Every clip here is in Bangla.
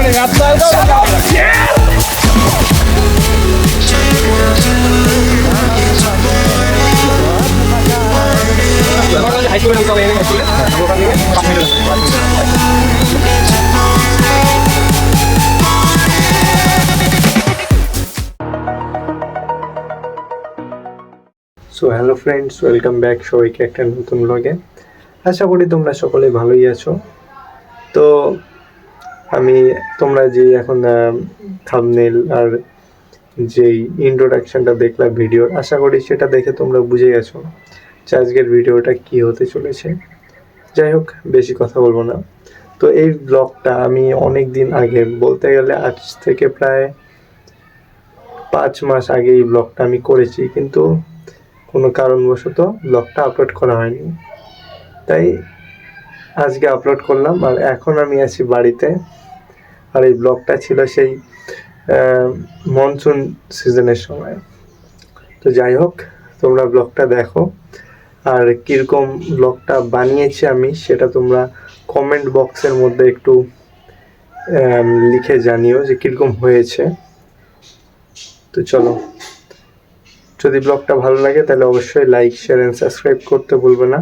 So hello friends, welcome back সবাইকে একটা নতুন ব্লগে। আশা করি তোমরা সকলে ভালোই আছো। তো তোমরা যে এখন থাম্বনেল আর যেই ইন্ট্রোডাকশনটা দেখলা ভিডিওর, আশা করি সেটা দেখে তোমরা বুঝে গেছো যে আজকের ভিডিওটা কি হতে চলেছে। যাই হোক, বেশি কথা বলবো না। তো এই ব্লগটা আমি অনেক দিন আগে, বলতে গেলে আজ থেকে প্রায় 5 মাস আগে এই ব্লগটা আমি করেছি, কিন্তু কোনো কারণবশত ব্লগটা আপলোড করা হয়নি, তাই আজকে আপলোড করলাম। আর এখন আমি আছি বাড়িতে, আর এই ব্লগটা ছিল সেই মনসুন সিজনের সময়। তো যাই হোক, তোমরা ব্লগটা দেখো, আর কীরকম ব্লগটা বানিয়েছি আমি সেটা তোমরা কমেন্ট বক্সের মধ্যে একটু লিখে জানিও যে কীরকম হয়েছে। তো চলো, যদি ব্লগটা ভালো লাগে তাহলে অবশ্যই লাইক, শেয়ার এন্ড সাবস্ক্রাইব করতে ভুলবে না।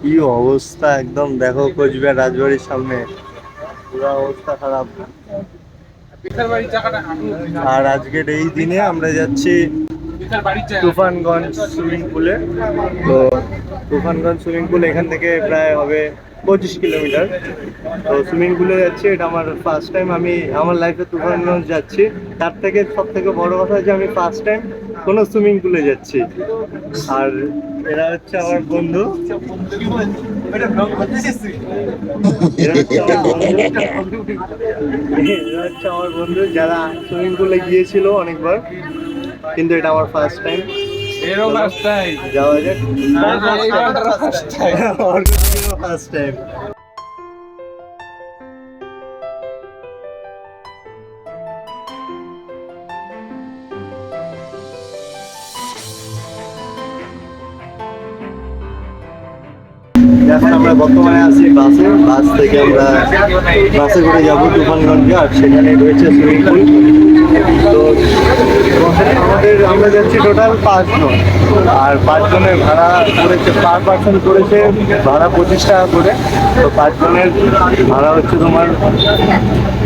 কি অবস্থা একদম, দেখো কোচবিহার রাজবাড়ির সামনে পুরো অবস্থা খারাপ। আর আজকের এই দিনে আমরা যাচ্ছি তুফানগঞ্জ সুইমিং পুলে। তো তুফানগঞ্জ সুইমিং পুল এখান থেকে প্রায় হবে 25 কিলোমিটার। তো সুইমিং পুলে যাচ্ছি, এটা আমার ফার্স্ট টাইম আমি আমার লাইফে তুফানগঞ্জ যাচ্ছি। তার থেকে সব থেকে বড় কথা যে আমি ফার্স্ট টাইম কোনো সুইমিং পুলে যাচ্ছি। আর এরা হচ্ছে আমার বন্ধু, যারা সুইমিং পুলে গিয়েছিল অনেকবার, কিন্তু এটা আমার ফার্স্ট টাইম। যাওয়া যাক, ফার্স্ট টাইম। এখন আমরা বর্তমানে আছি বাসে, বাস থেকে আমরা বাসে করে যাবো তুফানগঞ্জে, আর সেখানে রয়েছে সুইমিং পুল। তো আমরা যাচ্ছি টোটাল 5 জন, আর 5 জনের ভাড়া করেছে, পার পার্সন করেছে ভাড়া 25 টাকা করে। তো 5 জনের ভাড়া হচ্ছে তোমার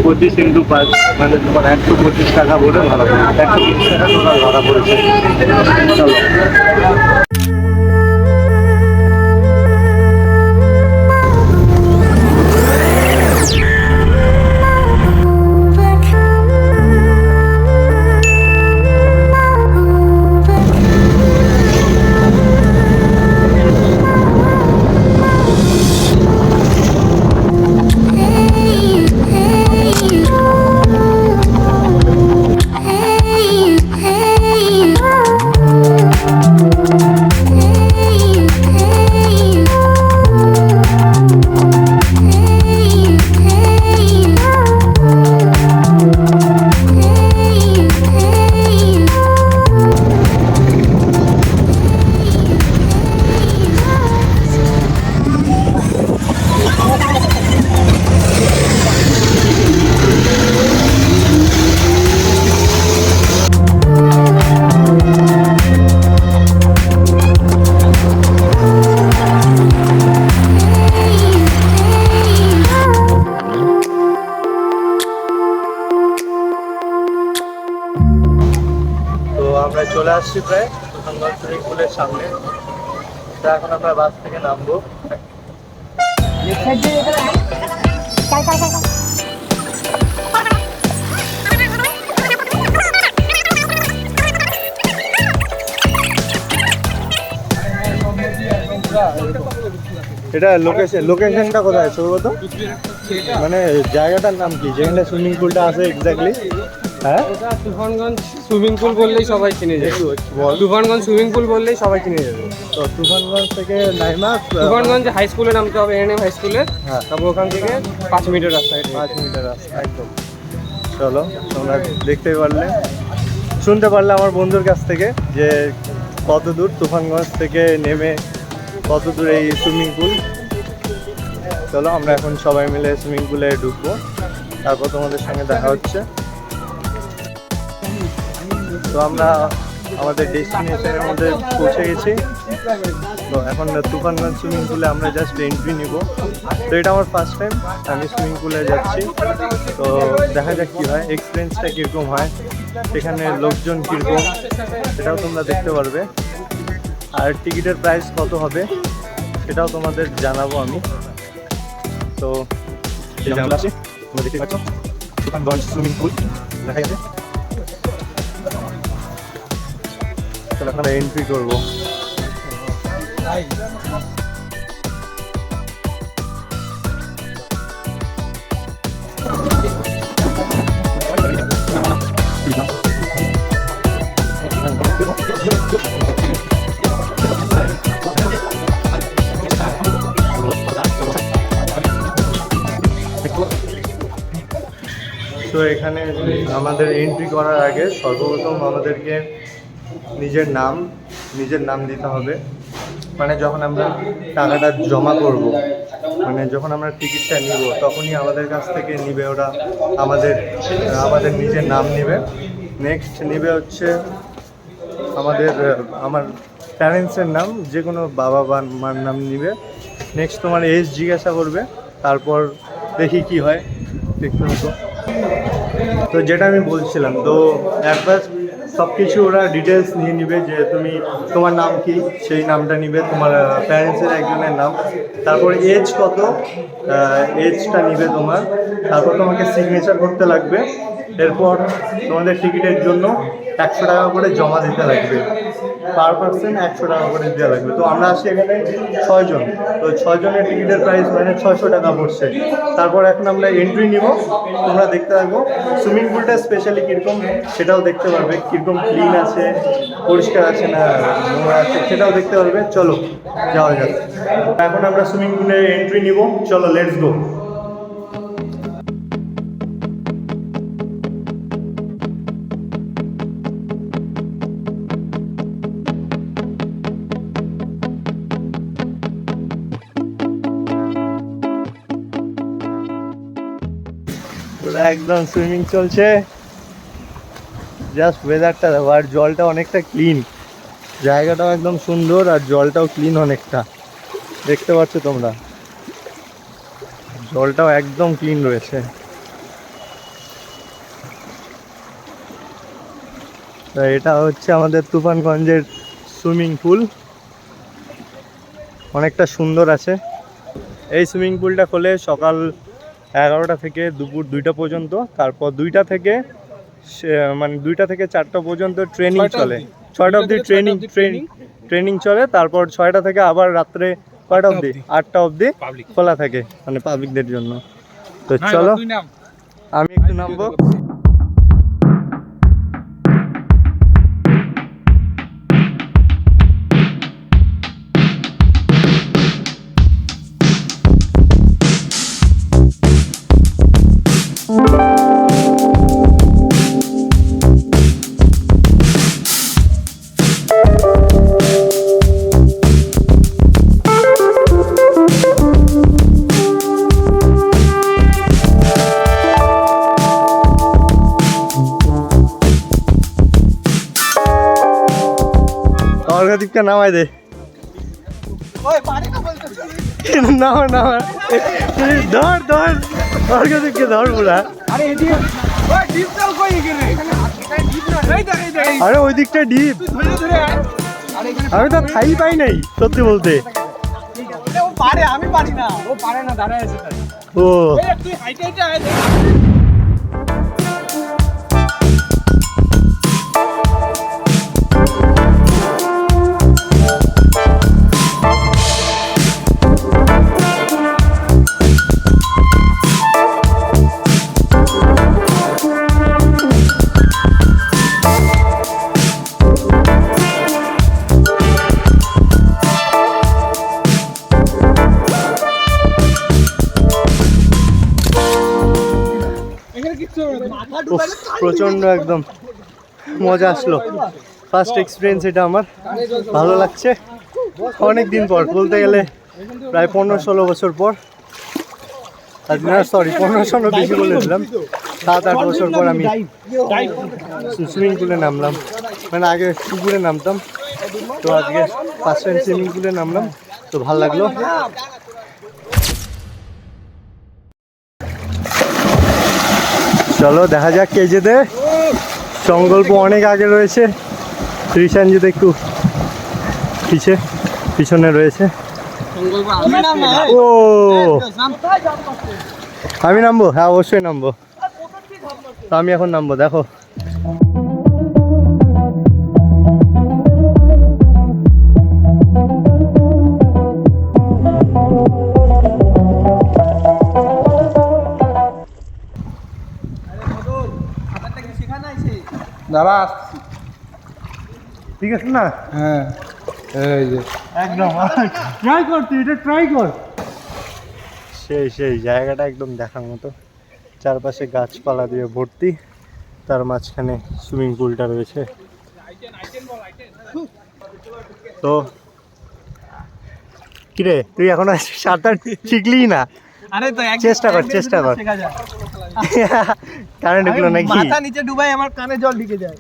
25 × 5, মানে তোমার 125 টাকা বলে ভাড়া পড়েছে, 125 টাকা টোটাল ভাড়া পড়েছে। চলো। আমরা চলে আসছি প্রায় তুফানগঞ্জ সুইমিং পুলের সামনে। এখন আমরা বাস থেকে নামবো। এটা লোকেশনটা কোথায় সৌগত? মানে জায়গাটার নাম কি, যেখানে সুইমিং পুলটা আছে এক্স্যাক্টলি? হ্যাঁ, তুফানগঞ্জ সুইমিং পুল বললেই সবাই চিনে যাবে। তুফানগঞ্জ সুইমিং পুল বললেই সবাই চিনে যাবে। তো তুফানগঞ্জ থেকে নাইমা তুফানগঞ্জ হাই স্কুলে নামতে হবে, এএনএম হাই স্কুলে। হ্যাঁ, তারপর ওখান থেকে 5 মিনিটের রাস্তা। 5 মিনিটের রাস্তা একদম। চলো, তোমরা দেখতে পারলে, শুনতে পারলে আমার বন্ধুর কাছ থেকে যে কত দূর তুফানগঞ্জ থেকে নেমে কত দূর এই সুইমিং পুল। চলো আমরা এখন সবাই মিলে সুইমিং পুলে ঢুকবো, তারপর তোমাদের সঙ্গে দেখা হচ্ছে। তো আমরা আমাদের ডেস্টিনেশনের মধ্যে পৌঁছে গেছি। তো এখন তুফানগঞ্জ সুইমিং পুলে আমরা জাস্ট এন্ট্রি নিব। তো এটা আমার ফার্স্ট টাইম আমি সুইমিং পুলে যাচ্ছি। তো দেখা যাক কী হয়, এক্সপিরিয়েন্সটা কীরকম হয়, সেখানে লোকজন কীরকম সেটাও তোমরা দেখতে পারবে। আর টিকিটের প্রাইস কত হবে সেটাও তোমাদের জানাবো আমি। তো আমরা দেখতে পাচ্ছ তুফানগঞ্জ সুইমিং পুল দেখা যাচ্ছে। তাহলে আমরা এন্ট্রি করবো। তো এখানে আমাদের এন্ট্রি করার আগে সর্বপ্রথম আমাদেরকে নিজের নাম দিতে হবে। মানে যখন আমরা টাকাটা জমা করব, মানে যখন আমরা টিকিটটা নিব, তখনই আমাদের কাছ থেকে নিবে ওরা আমাদের নিজের নাম নেবে। নেক্সট নিবে হচ্ছে আমার প্যারেন্টসের নাম, যে কোনো বাবা বা মার নাম নিবে। নেক্সট তোমার এজ জিজ্ঞাসা করবে, তারপর দেখি কি হয়, দেখতে হতো। তো যেটা আমি বলছিলাম, তো একবার সব কিছু ওরা ডিটেলস নিয়ে নিবে, যে তোমার নাম কি, সেই নামটা নিবে, তোমার প্যারেন্টসের একজনের নাম, তারপর এজ কত, এজটা নিবে তোমার, তারপর তোমাকে সিগনেচার করতে লাগবে। এরপর তোমাদের টিকিটের জন্য 100 টাকা করে জমা দিতে লাগবে, পার পার্সন 100 টাকা করে দেওয়া লাগবে। তো আমরা আসি এখানে 6 জন, তো 6 জনের টিকিটের প্রাইস মানে 600 টাকা পড়ছে। তারপর এখন আমরা এন্ট্রি নিব, তোমরা দেখতে থাকো। সুইমিং পুলটা স্পেশালি কীরকম সেটাও দেখতে পারবে, কীরকম ক্লিন আছে, পরিষ্কার আছে না নোংরা আছে সেটাও দেখতে পারবে। চলো যাওয়া যাক। এখন আমরা সুইমিং পুলে এন্ট্রি নিব, চলো লেটস গো। একদম সুইমিং চলছে, জাস্ট ওয়েদারটা দেখো, আর জলটা অনেকটা ক্লিন, জায়গাটাও একদম সুন্দর, আর জলটাও ক্লিন অনেকটা, দেখতে পাচ্ছ তোমরা, জলটাও একদম ক্লিন রয়েছে। তো এটা হচ্ছে আমাদের তুফানগঞ্জের সুইমিং পুল, অনেকটা সুন্দর আছে। এই সুইমিং পুলটা খোলে সকাল 11টা থেকে দুপুর 2টা পর্যন্ত, তারপর 2টা থেকে 4টা পর্যন্ত ট্রেনিং চলে, 6টা অবধি ট্রেনিং চলে, তারপর 6টা থেকে আবার রাত্রে কয়টা অবধি, 8টা অবধি খোলা থাকে, মানে পাবলিকদের জন্য। তো চলো আমি একটু নামবো। অর্ঘদীপকে নামাই দে, ধর অর্ঘদীপকে ধর পুরা। আরে ওই দিকটা ডিপ, আমি তো খাই পাই নাই সত্যি বলতে। আমি পারি না, ও পারে না, দাঁড়ায় আছে। ও প্রচন্ড একদম মজা আসলো, ফার্স্ট এক্সপিরিয়েন্স এটা আমার, ভালো লাগছে। অনেক দিন পর, বলতে গেলে প্রায় 15-16 বছর পর আজকে সরি 1500 বেশি বলে দিলাম। 7-8 বছর পর আমি সুইমিং পুলে নামলাম, মানে আগে পুকুরে নামতাম, তো আজকে ফার্স্ট টাইম সুইমিং পুলে নামলাম, তো ভালো লাগলো। চলো দেখা যাক কে যেতে। সংকল্প অনেক আগে রয়েছে, রিশানজিৎ একটু পিছনে রয়েছে। ও আমি নামবো? হ্যাঁ অবশ্যই নামবো, তো আমি এখন নামবো। দেখো দাঁড়া, ঠিক আছে না? হ্যাঁ এই যে একদম ট্রাই কর, তুই এটা ট্রাই কর। সেই জায়গাটা একদম দেখার মতো, চারপাশে গাছপালা দিয়ে ভর্তি, তার মাঝখানে সুইমিং পুলটা রয়েছে। তো কিরে তুই এখন সাঁতার শিখলি না? আরে তো চেষ্টা কর কারেন্ট ঢুকলো নাকি? মাথা নিচে ডুবাই আমার কানে জল ঢুকে যায়।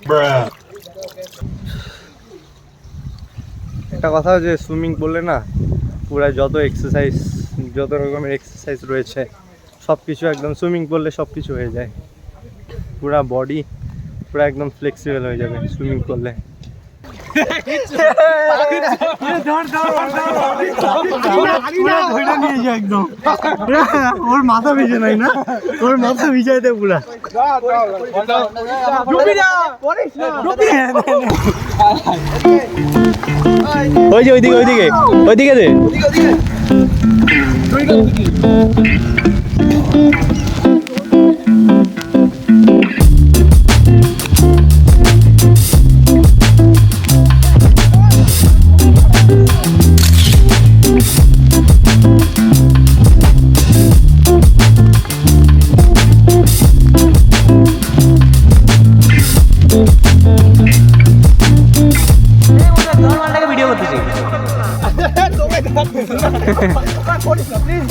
একটা কথা যে সুইমিং করলে না পুরা যত রকমের এক্সারসাইজ রয়েছে সব কিছু একদম সুইমিং করলে সব কিছু হয়ে যায়, পুরা বডি পুরা একদম ফ্লেক্সিবল হয়ে যাবে সুইমিং করলে। ওর মাথা ভিজে নাই না, ওর মাথা ভিজাইতে পুরা। ওই যে ওইদিকে দে।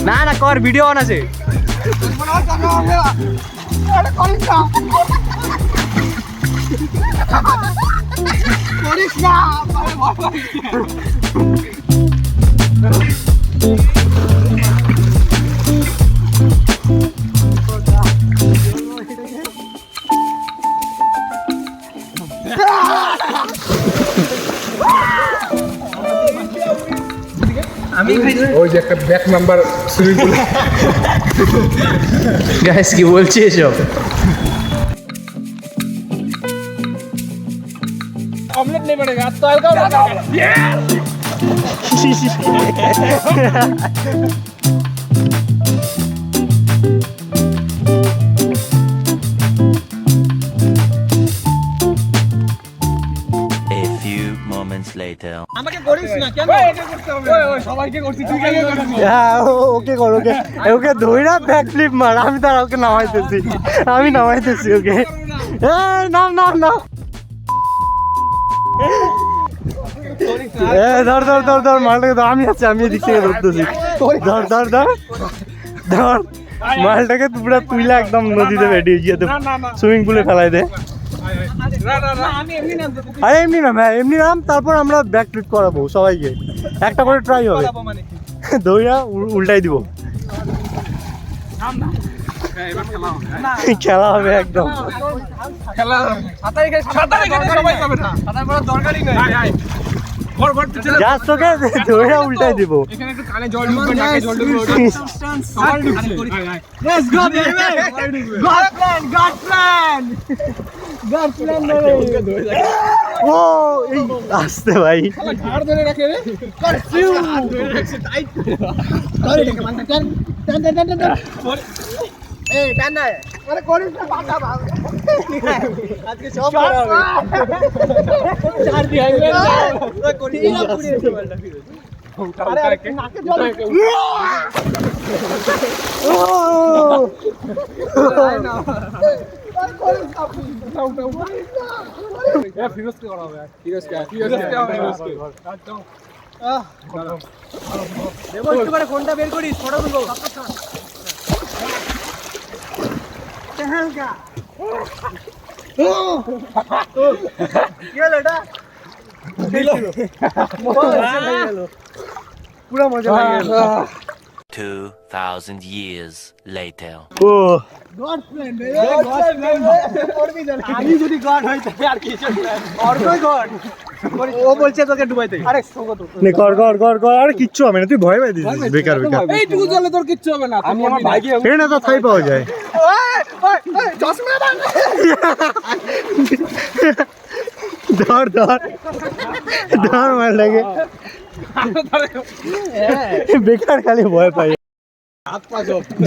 না না কর, ভিডিও অন আছে। ওই যে একটা back number swimming pool. Guys কি বলছি এসব? ऑमलेट नहीं पड़ेगा तो हल्का A few moments later. আমাকে করিস না কেন? ওই সবাইকে করছিস, তুই কেন করছিস? হ্যাঁ ওকে ধইরা ব্যাক ফ্লিপ মার, আমি তার ওকে নামাইতেছি ওকে। নাম ধর মালটাকে ধর, আমি এদিক থেকে ধরতেছি। ধর মালটাকে পুরা তুইলা একদম নদীতে বেরিয়ে গিয়ে সুইমিং পুলে ফেলাই দে। আরে এমনি নাম, তারপর আমরা ব্যাক ফ্লিপ করাবো সবাইকে, একটা করে ট্রাই হবে, দইরা উল্টাই দিব, খেলা হবে একদম। দইরা উল্টাই দিব। ও এই আসতে ভাই, ফোনটা বের করিস, ফটো তুলবো। পুরা মজা লাগে গেল 2,000 years later. ও আমি যদি গড হই তাহলে আর কি আর কই গড ও বলছে তোকে ডুবাইতে আরে সঙ্গত নে কর কর কর কর আরে কিচ্ছু হবে না তুই ভয় পাই দিছিস বেকার বেকার এইটুকু জলে তোর কিচ্ছু হবে না আমি আমার ভাইকে এখানে তো থাই পাওয়া যায় চশমা দাও ধর ধর ধর মার লাগে বেকার খালি ভয় পাই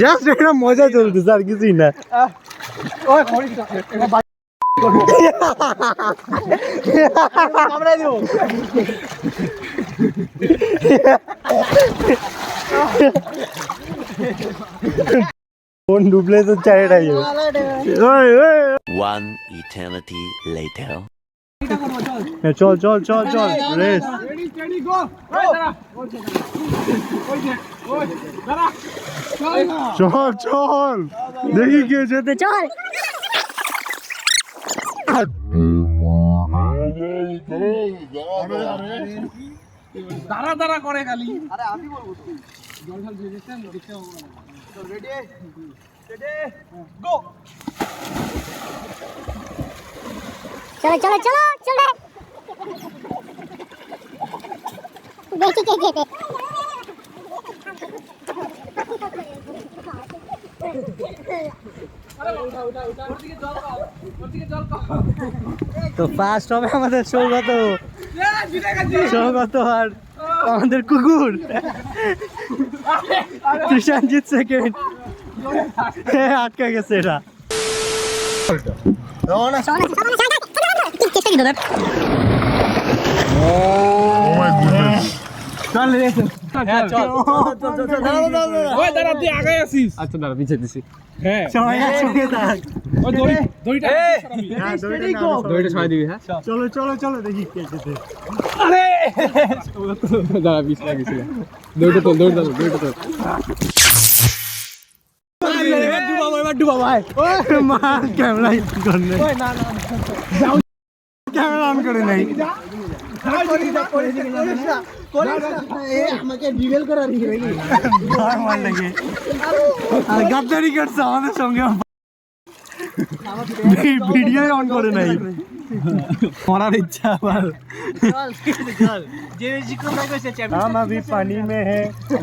জাস্ট একটা মজা চলতেছে আর কিছুই না ওই খড়ি আমরা দেব ফোন ডুবলে তো চাইটাই ওই ওই One eternity later. চল চল চল চল রেস রেডি স্টেডি গো ওই দাঁড়া ওই যে ওই দাঁড়া চল চল দেখি কে যেতে চল দাঁড়া দাঁড়া করে খালি আরে আমি বলবো তো জল ঢাল দিয়ে দিচ্ছেন দেখতে হবে না তো রেডি রেডি গো चलो चलो चलो चलो देखी के जेते তো ফার্স্ট হবে আমাদের সৌগত সৌগত আর আমাদের কুকুর কৃষাণজিৎ সেকেন্ড আটকে গেছে এটা চল রে ওই দাঁড়া তুই আগে আসিস আচ্ছা দাঁড়া পিছে দিছি হ্যাঁ সবাই একসঙ্গে থাক ওই দড়িটা হ্যাঁ, দড়িটা ছয় দিবি হ্যাঁ চলো চলো চলো দেখি কে যেতে দাঁড়া পিছ লাগিয়েছিল দড়িটা তোল দড়িটা তোল ডুবা ভাই মা ক্যামেরা করলে ক্যামেরা অন করে নাই আমাকে ডিভেল করার মার লাগে আর গাদ্দারি করছে আমাদের সঙ্গে ভিডিও অন করে নাই মরার ইচ্ছা আবার हम अभी पानी में है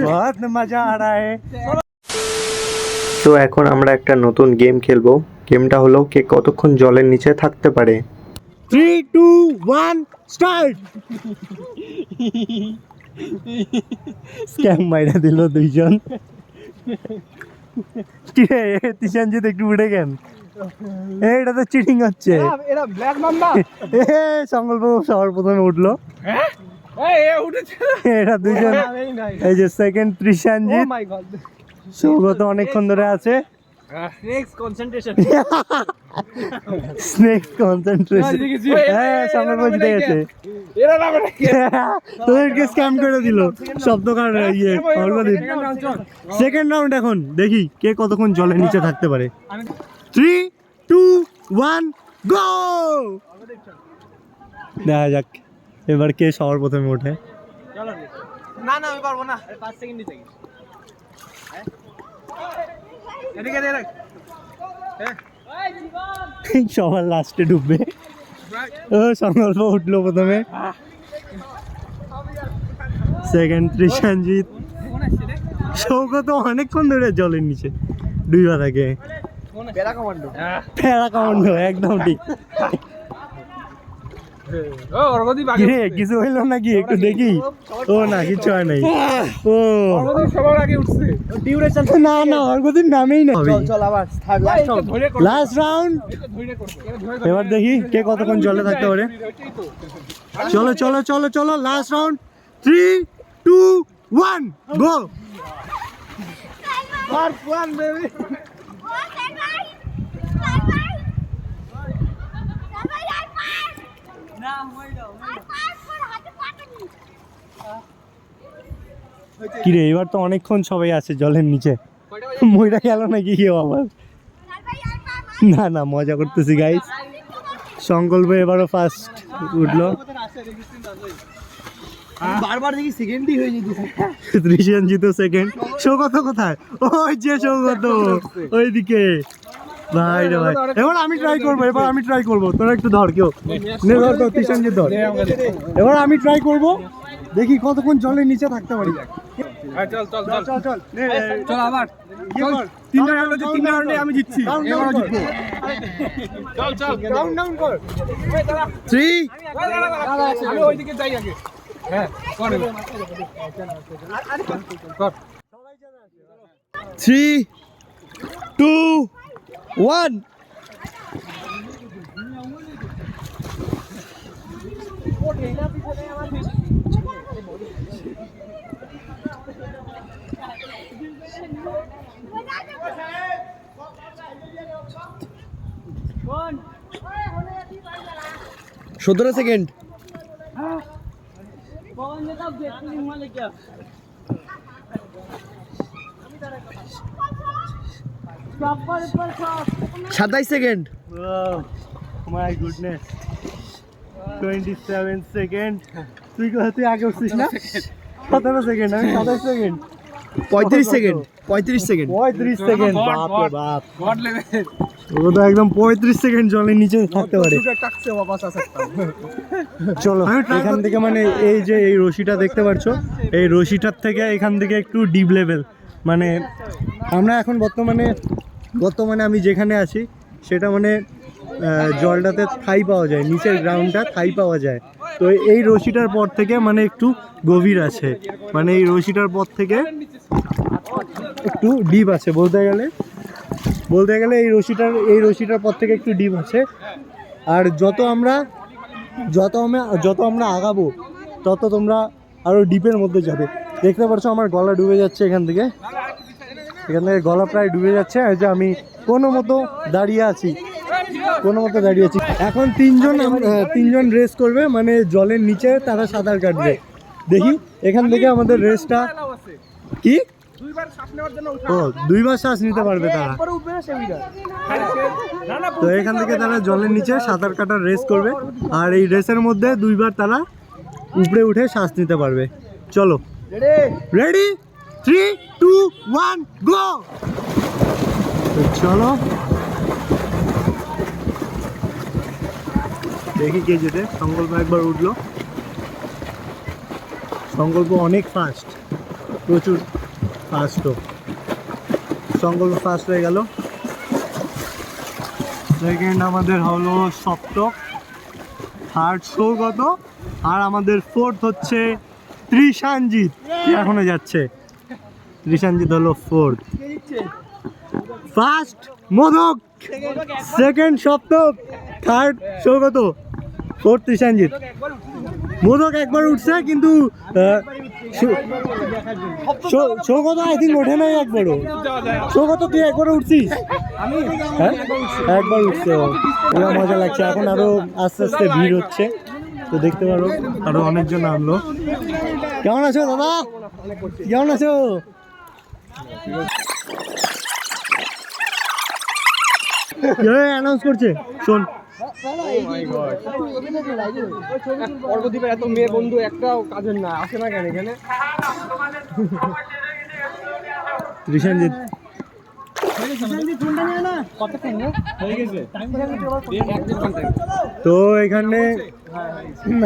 बहुत मजा आ रहा है তো এখন আমরা একটা নতুন গেম খেলবো। গেমটা হলো কে কতক্ষণ জলের নিচে থাকতে পারে। 3 2 1 স্টার্ট স্ক্যাম মাইরা দিল দুইজন কি রে তিশানজিৎ একটু উঠে গেল এইটা তো চিটিং হচ্ছে এরা ব্ল্যাক মাম্বা এ সংকল্পবাবু সবার প্রথমে উঠলো হ্যাঁ এ উঠেছে এটা দুইজন এই যে সেকেন্ড ও ত্রিশানজিৎ মাই গড সৌগত অনেকক্ষণ ধরে আছে নেক্সট কনসেন্ট্রেশন স্নেক কনসেন্ট্রেশন হ্যাঁ সংকল্পবাবু জিতে গেছে এরা নামে নাকি তোদেরকে স্ক্যাম করে দিল শব্দকার ইয়ে অর্গদীপ সেকেন্ড রাউন্ড এখন দেখি কে কতক্ষণ জলের নিচে থাকতে পারে 3 2 1 গো দেখা যাক এবার কে সবার প্রথমে ওঠে চলো না না আমি পারবো না 5 সেকেন্ডই থাকি এদিকে দে রাখ সবার লাস্টে ডুববে ও সংকল্প উঠলো প্রথমে সেকেন্ড ত্রিশানজিৎ সৌগত অনেকক্ষণ ধরে জলের নিচে ডুবা থাকে প্যারা কমান্ডো প্যারা কমান্ডো একদম ঠিক ও অর্গদি বাকি কিরে কিছু হইলো নাকি একটু দেখি ও না কিছু হয় নাই ও অর্গদি সবার আগে উঠছে ডিউরেশন না না অর্গদিন নামেই না চল আবার লাস্ট রাউন্ড ধরে কর লাস্ট রাউন্ড ধরে কর এবার দেখি কে কতক্ষণ জলে থাকতে পারে চলো চলো চলো চলো লাস্ট রাউন্ড 3 2 1 গো ফার্স্ট ওয়ান বেবি কিরে এবার তো অনেকক্ষণ সবাই আছে জলের নিচে মইরা গেল নাকি কেউ আবার না না মজা করতেছি গাইস। সংকল্প এবারও ফার্স্ট উঠলো, বারবার দেখি সেকেন্ডই হয়ে যেতেছে। ত্রিশাঞ্জিত সেকেন্ড। সৌগত কোথায়? ওই যে সৌগত ওইদিকে। ভাই রে ভাই, এবার আমি ট্রাই করবো, তোরা একটু ধর কেউ নে, ধর ধর ত্রিশাঞ্জিত ধর। এবার আমি ট্রাই করব, দেখি কতক্ষণ জলের নিচে থাকতে পারি। চল চল চল চল চল নে, চল আবার তিনটা রাউন্ডে আমি জিতছি। এবারও জিতবো। চল চল কাউন্টডাউন কর। 3 আমি ওইদিকে যাই আগে। হ্যাঁ কর এবার। 3 2 1 17 সেকেন্ড। সাতাইশ সেকেন্ড। My goodness, 27 second. তুই আগে উঠছিস না? 17 সেকেন্ড, আমি 27 সেকেন্ড। 35 সেকেন্ড। 35 সেকেন্ড। বাপ রে বাপ, গড লেভেল। ও তো একদম 35 সেকেন্ড জলের নিচে থাকতে পারে। টাকছে বাবা আসতে। চলো এখান থেকে মানে এই যে এই রশিটা দেখতে পাচ্ছ, এই রশিটার থেকে এখান থেকে একটু ডিপ লেভেল, মানে আমরা এখন বর্তমানে আমি যেখানে আছি সেটা মানে জলটাতে থাই পাওয়া যায়, নিচের গ্রাউন্ডটা থাই পাওয়া যায়। তো এই রশিটার পর থেকে মানে একটু গভীর আছে, মানে এই রশিটার পর থেকে একটু ডিপ আছে বলতে গেলে এই রশিটার পর থেকে একটু ডিপ আছে। আর যত আমরা আগাবো তত তোমরা আরো ডিপের মধ্যে যাবে। দেখতে পাচ্ছ আমার গলা ডুবে যাচ্ছে, এখান থেকে গলা প্রায় ডুবে যাচ্ছে। আর যে আমি কোনো মতো দাঁড়িয়ে আছি। এখন তিনজন রেস করবে, মানে জলের নিচে তারা সাঁতার কাটবে। দেখি এখান থেকে আমাদের রেসটা কি, দুইবার শ্বাস নেওয়ার জন্য ও 2 বার শ্বাস নিতে পারবে তারা। পরে উঠবে না সেমিনার। তো এখান থেকে তারা জলের নিচে সাঁতার কাটার রেস করবে, আর এই রেসের মধ্যে 2 বার তারা উপরে উঠে শ্বাস নিতে পারবে। চলো রেডি, 3 2 1 গো। চলো দেখি কে যেতে। সংকল্প একবার উঠলো, সংকল্প অনেক ফাস্ট, প্রচুর ফাস্ট। সংকল্প ফাস্ট হয়ে গেল। সেকেন্ড আমাদের হলো সপ্তক, থার্ড সৌগত, আর আমাদের ফোর্থ হচ্ছে ত্রিশাঞ্জিত, এখনো যাচ্ছে। ত্রিশাঞ্জিত হলো fourth. First Modak, second Saptak, third Saugata, fourth Trishanjit. Modak একবার উঠছে কিন্তু সৌগত আই থিঙ্ক ওঠে নাই একবারও। সৌগত তুই একবারও উঠছিস? হ্যাঁ একবার উঠছে। ওরা মজা লাগছে। এখন আরো আস্তে আস্তে ভিড় হচ্ছে, তো দেখতে পারো আরো অনেকজন নামলো। কেমন আছো দাদা? কেমন আছো? অ্যানাউন্স করছে, শোন। পর্বদ্বীপের এত মেয়ে বন্ধু একটাও কাজের না, আসে না কেন এখানে? ত্রিশাঞ্জিত তো এখানে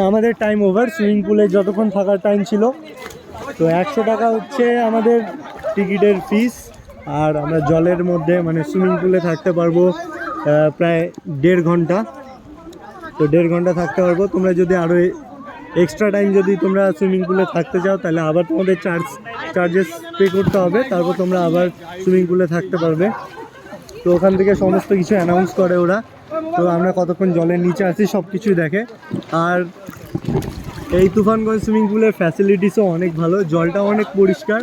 আমাদের টাইম ওভার। সুইমিং পুলে যতক্ষণ থাকার টাইম ছিল। তো 100 টাকা হচ্ছে আমাদের টিকিটের ফিস। আর আমরা জলের মধ্যে মানে সুইমিং পুলে থাকতে পারবো প্রায় 1.5 ঘন্টা। তো 1.5 ঘন্টা থাকতে পারবো। তোমরা যদি আরও এক্সট্রা টাইম যদি তোমরা সুইমিং পুলে থাকতে চাও তাহলে আবার তোমাদের চার্জেস পে করতে হবে, তারপর তোমরা আবার সুইমিং পুলে থাকতে পারবে। তো ওখান থেকে সমস্ত কিছু অ্যানাউন্স করে ওরা। তো আমরা কতক্ষণ জলের নিচে আছি সব কিছুই দেখে। আর এই তুফানগঞ্জ সুইমিং পুলের ফ্যাসিলিটিসও অনেক ভালো, জলটা অনেক পরিষ্কার,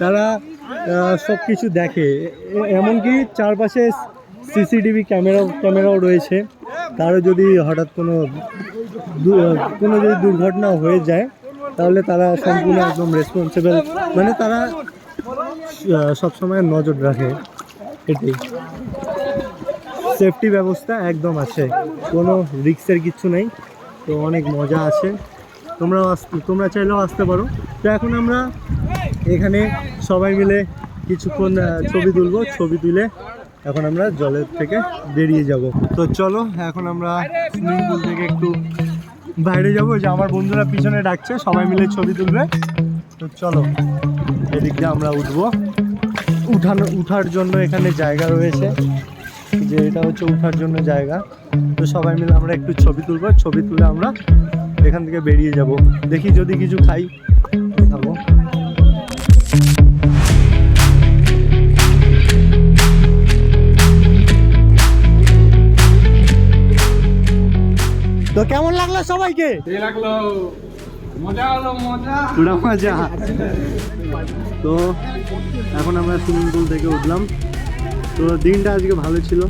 তারা সব কিছু দেখে। এমনকি চারপাশে সিসিটিভি ক্যামেরাও রয়েছে। কারো যদি হঠাৎ কোনো যদি দুর্ঘটনা হয়ে যায় তাহলে তারা সম্পূর্ণ একদম রেসপন্সিবল, মানে তারা সবসময় নজর রাখে। এটাই সেফটি ব্যবস্থা একদম আছে, কোনো রিস্কের কিচ্ছু নেই। তো অনেক মজা আছে, তোমরা চাইলেও আসতে পারো। তো এখন আমরা এখানে সবাই মিলে কিছুক্ষণ ছবি তুলবো, ছবি তুলে এখন আমরা জলের থেকে বেরিয়ে যাব। তো চলো এখন আমরা সুইমিং পুল থেকে একটু বাইরে যাবো, যে আমার বন্ধুরা পিছনে ডাকছে, সবাই মিলে ছবি তুলবে। তো চলো এদিক দিয়ে আমরা উঠবো। উঠার জন্য এখানে জায়গা রয়েছে, যে এটা হচ্ছে উঠার জন্য জায়গা। তো সবাই মিলে আমরা একটু ছবি তুলবো, ছবি তুলে আমরা এখান থেকে বেরিয়ে যাব। দেখি যদি কিছু খাই খাবো। তো কেমন লাগলো সবাইকে? লাগলো, মজা হলো, মজা। পুরো মজা। তো এখন আমরা সুইমিং পুল থেকে উঠলাম। তো দিনটা আজকে ভালো ছিল।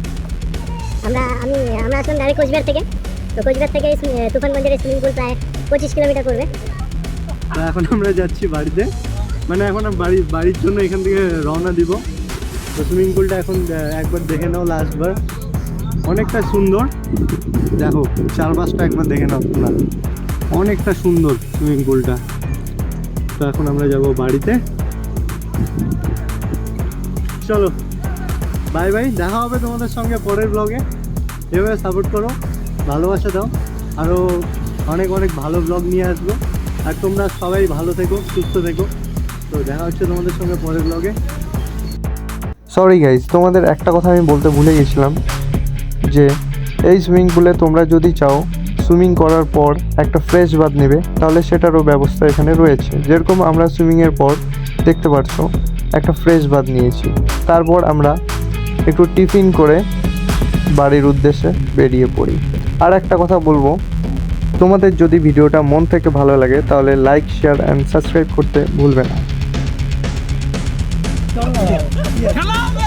আমরা আসলাম ডাইরেক্ট কোচবিহার থেকে। তো কোচবিহার থেকে তুফানগঞ্জের সুইমিং পুল প্রায় 25 কিলোমিটার পড়বে। তো এখন আমরা যাচ্ছি বাড়িতে, মানে এখন বাড়ির জন্য এখান থেকে রওনা দিব। তো সুইমিং পুলটা এখন একবার দেখে নাও, লাস্টবার। অনেকটা সুন্দর, দেখো চারপাশটা একবার দেখে নাও তোমরা, অনেকটা সুন্দর সুইমিং পুলটা। তো এখন আমরা যাব বাড়িতে। চলো বাই বাই, দেখা হবে তোমাদের সঙ্গে পরের ব্লগে। এভাবে সাপোর্ট করো, ভালোবাসা দাও, আরও অনেক অনেক ভালো ব্লগ নিয়ে আসবো। আর তোমরা সবাই ভালো থেকো, সুস্থ থেকো। তো দেখা হচ্ছে তোমাদের সঙ্গে পরের ব্লগে। সরি গাইজ, তোমাদের একটা কথা আমি বলতে ভুলে গেছিলাম, যে এই সুইমিং পুলে তোমরা যদি চাও সুইমিং করার পর একটা ফ্রেশ বাথ নেবে, তাহলে সেটারও ব্যবস্থা এখানে রয়েছে। যেরকম আমরা সুইমিংয়ের পর দেখতে পাচ্ছ একটা ফ্রেশ বাথ নিয়েছি, তারপর আমরা একটু টিফিন করে বাড়ির উদ্দেশ্যে বেরিয়ে পড়ি। আর একটা কথা বলবো, তোমাদের যদি ভিডিওটা মন থেকে ভালো লাগে তাহলে লাইক, শেয়ার অ্যান্ড সাবস্ক্রাইব করতে ভুলবে না। খেলা হবে।